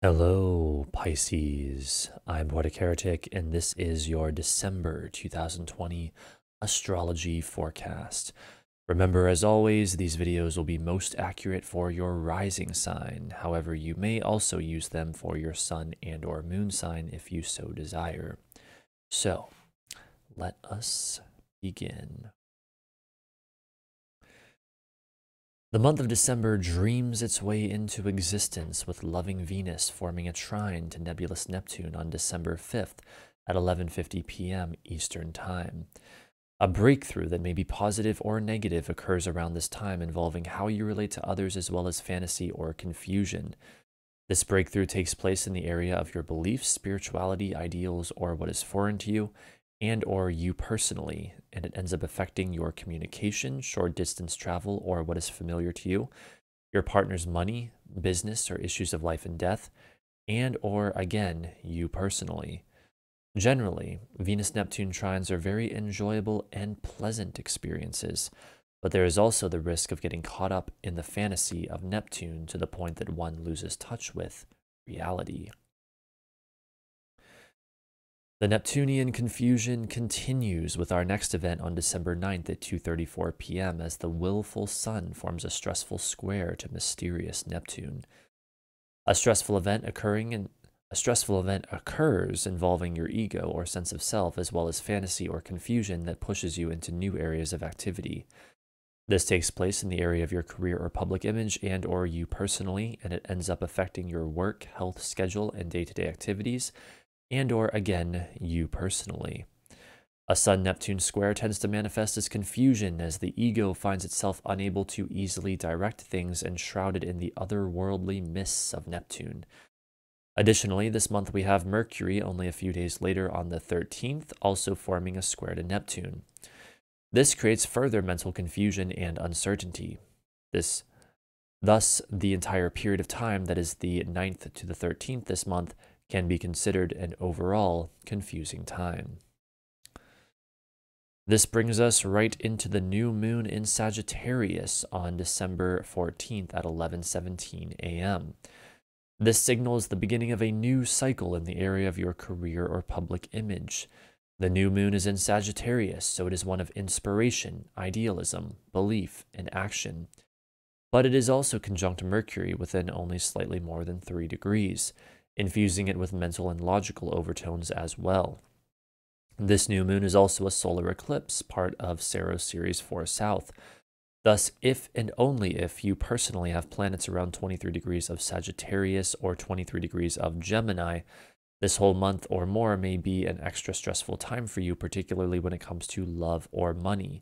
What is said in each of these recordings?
Hello, Pisces. I'm Poetic Heretic, and this is your December 2020 astrology forecast. Remember, as always, these videos will be most accurate for your rising sign. However, you may also use them for your sun and or moon sign if you so desire. So, let us begin. The month of December dreams its way into existence with loving Venus forming a trine to nebulous Neptune on December 5th at 11:50 p.m. Eastern Time. A breakthrough that may be positive or negative occurs around this time involving how you relate to others as well as fantasy or confusion. This breakthrough takes place in the area of your beliefs, spirituality, ideals, or what is foreign to you, and or you personally, and it ends up affecting your communication, short distance travel, or what is familiar to you, your partner's money, business, or issues of life and death, and or again, you personally. Generally, Venus-Neptune trines are very enjoyable and pleasant experiences, but there is also the risk of getting caught up in the fantasy of Neptune to the point that one loses touch with reality. The Neptunian confusion continues with our next event on December 9th at 2:34 p.m. as the willful sun forms a stressful square to mysterious Neptune. A stressful event occurs involving your ego or sense of self as well as fantasy or confusion that pushes you into new areas of activity. This takes place in the area of your career or public image and or you personally, and it ends up affecting your work, health, schedule, and day-to-day activities, and or again, you personally. A Sun-Neptune square tends to manifest as confusion as the ego finds itself unable to easily direct things and shrouded in the otherworldly mists of Neptune. Additionally, this month we have Mercury only a few days later on the 13th, also forming a square to Neptune. This creates further mental confusion and uncertainty. Thus, the entire period of time that is the 9th to the 13th this month can be considered an overall confusing time. This brings us right into the new moon in Sagittarius on December 14th at 11:17 a.m. This signals the beginning of a new cycle in the area of your career or public image. The new moon is in Sagittarius, so it is one of inspiration, idealism, belief, and action. But it is also conjunct Mercury within only slightly more than 3 degrees, infusing it with mental and logical overtones as well. This new moon is also a solar eclipse, part of Saros Series 4 South. Thus, if and only if you personally have planets around 23 degrees of Sagittarius or 23 degrees of Gemini, this whole month or more may be an extra stressful time for you, particularly when it comes to love or money.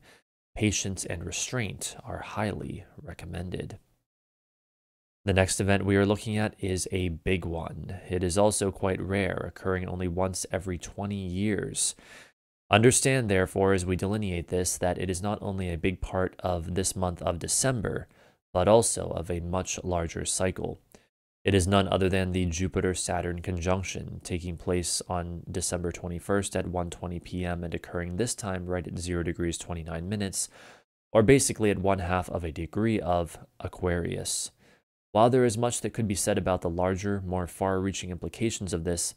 Patience and restraint are highly recommended. The next event we are looking at is a big one. It is also quite rare, occurring only once every 20 years. Understand, therefore, as we delineate this, that it is not only a big part of this month of December, but also of a much larger cycle. It is none other than the Jupiter-Saturn conjunction, taking place on December 21st at 1:20 p.m. and occurring this time right at 0 degrees 29 minutes, or basically at 1/2 of a degree of Aquarius. While there is much that could be said about the larger, more far-reaching implications of this,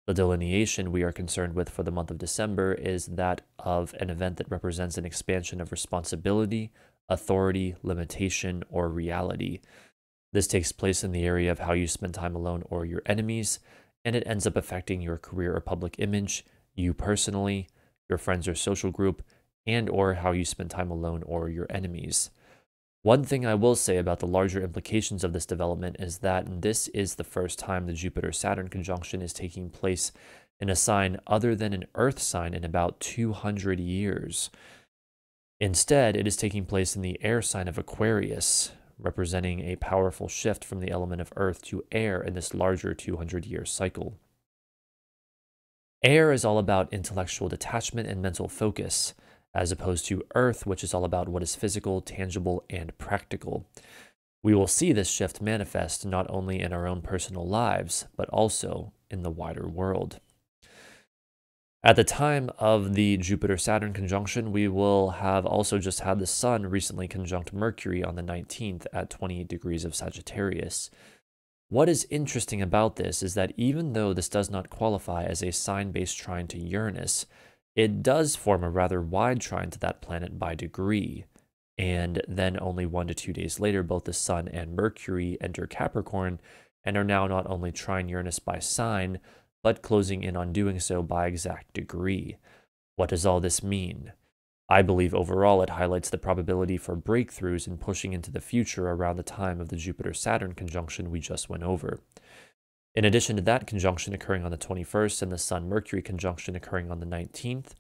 the delineation we are concerned with for the month of December is that of an event that represents an expansion of responsibility, authority, limitation, or reality. This takes place in the area of how you spend time alone or your enemies, and it ends up affecting your career or public image, you personally, your friends or social group, and or how you spend time alone or your enemies. One thing I will say about the larger implications of this development is that this is the first time the Jupiter-Saturn conjunction is taking place in a sign other than an Earth sign in about 200 years. Instead, it is taking place in the air sign of Aquarius, representing a powerful shift from the element of Earth to air in this larger 200-year cycle. Air is all about intellectual detachment and mental focus, as opposed to Earth, which is all about what is physical, tangible, and practical. We will see this shift manifest not only in our own personal lives, but also in the wider world. At the time of the Jupiter-Saturn conjunction, we will have also just had the Sun recently conjunct Mercury on the 19th at 28 degrees of Sagittarius. What is interesting about this is that even though this does not qualify as a sign-based trine to Uranus, it does form a rather wide trine to that planet by degree. And then only 1 to 2 days later, both the Sun and Mercury enter Capricorn and are now not only trine Uranus by sign, but closing in on doing so by exact degree. What does all this mean? I believe overall it highlights the probability for breakthroughs in pushing into the future around the time of the Jupiter-Saturn conjunction we just went over. In addition to that conjunction occurring on the 21st and the Sun-Mercury conjunction occurring on the 19th,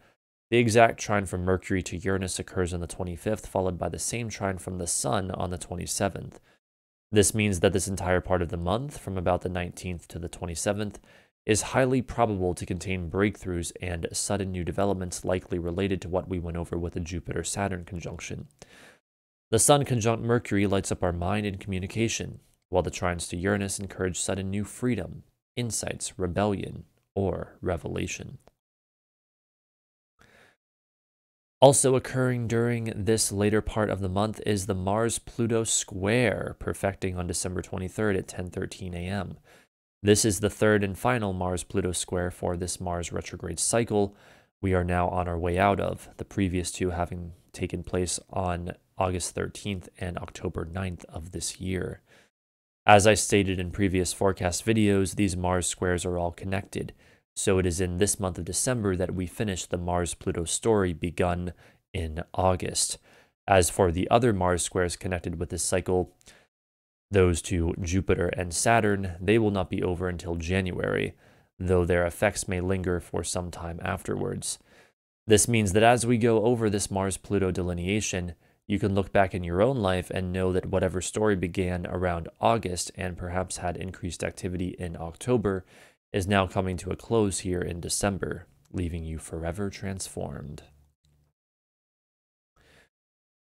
the exact trine from Mercury to Uranus occurs on the 25th, followed by the same trine from the Sun on the 27th. This means that this entire part of the month, from about the 19th to the 27th, is highly probable to contain breakthroughs and sudden new developments likely related to what we went over with the Jupiter-Saturn conjunction. The Sun conjunct Mercury lights up our mind and communication, while the trines to Uranus encourage sudden new freedom, insights, rebellion, or revelation. Also occurring during this later part of the month is the Mars-Pluto square, perfecting on December 23rd at 10:13 a.m. This is the third and final Mars-Pluto square for this Mars retrograde cycle we are now on our way out of, the previous two having taken place on August 13th and October 9th of this year. As I stated in previous forecast videos, these Mars squares are all connected, so it is in this month of December that we finish the Mars-Pluto story begun in August. As for the other Mars squares connected with this cycle, those to Jupiter and Saturn, they will not be over until January, though their effects may linger for some time afterwards. This means that as we go over this Mars-Pluto delineation, you can look back in your own life and know that whatever story began around August and perhaps had increased activity in October is now coming to a close here in December, leaving you forever transformed.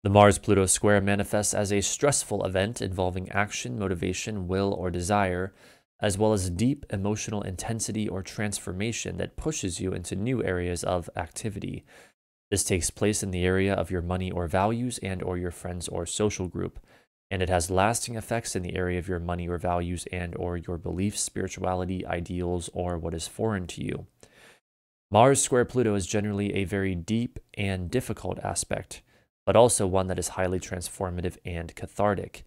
The Mars-Pluto square manifests as a stressful event involving action, motivation, will, or desire, as well as deep emotional intensity or transformation that pushes you into new areas of activity. This takes place in the area of your money or values and or your friends or social group, and it has lasting effects in the area of your money or values and or your beliefs, spirituality, ideals, or what is foreign to you. Mars square Pluto is generally a very deep and difficult aspect, but also one that is highly transformative and cathartic.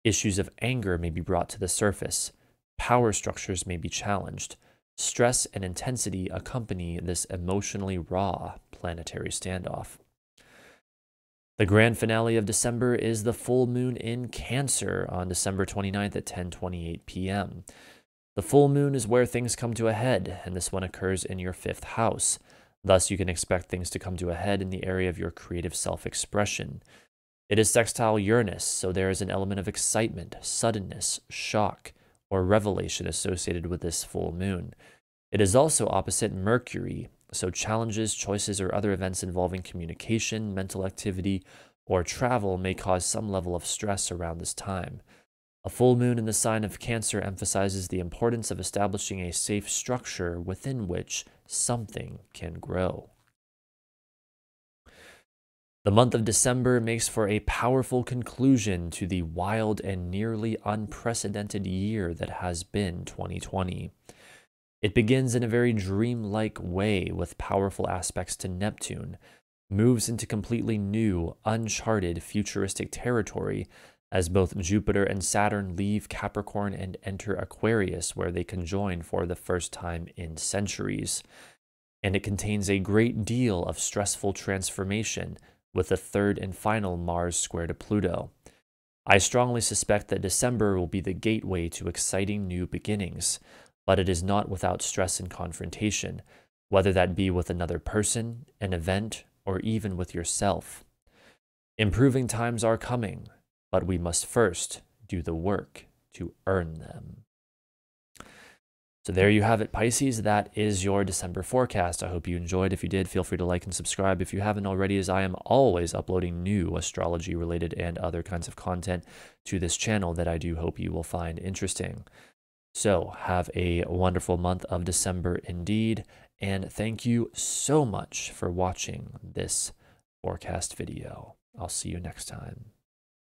Issues of anger may be brought to the surface. Power structures may be challenged. Stress and intensity accompany this emotionally raw planetary standoff. The grand finale of December is the full moon in Cancer on December 29th at 10:28 p.m. The full moon is where things come to a head, and this one occurs in your 5th house. Thus, you can expect things to come to a head in the area of your creative self-expression. It is sextile Uranus, so there is an element of excitement, suddenness, shock, or revelation associated with this full moon. It is also opposite Mercury, so challenges, choices, or other events involving communication, mental activity, or travel may cause some level of stress around this time. A full moon in the sign of Cancer emphasizes the importance of establishing a safe structure within which something can grow. The month of December makes for a powerful conclusion to the wild and nearly unprecedented year that has been 2020. It begins in a very dreamlike way with powerful aspects to Neptune, moves into completely new, uncharted, futuristic territory as both Jupiter and Saturn leave Capricorn and enter Aquarius, where they conjoin for the first time in centuries. And it contains a great deal of stressful transformation, with the third and final Mars square to Pluto. I strongly suspect that December will be the gateway to exciting new beginnings, but it is not without stress and confrontation, whether that be with another person, an event, or even with yourself. Improving times are coming, but we must first do the work to earn them. So there you have it, Pisces. That is your December forecast. I hope you enjoyed. If you did, feel free to like and subscribe if you haven't already, as I am always uploading new astrology-related and other kinds of content to this channel that I do hope you will find interesting. So have a wonderful month of December indeed, and thank you so much for watching this forecast video. I'll see you next time.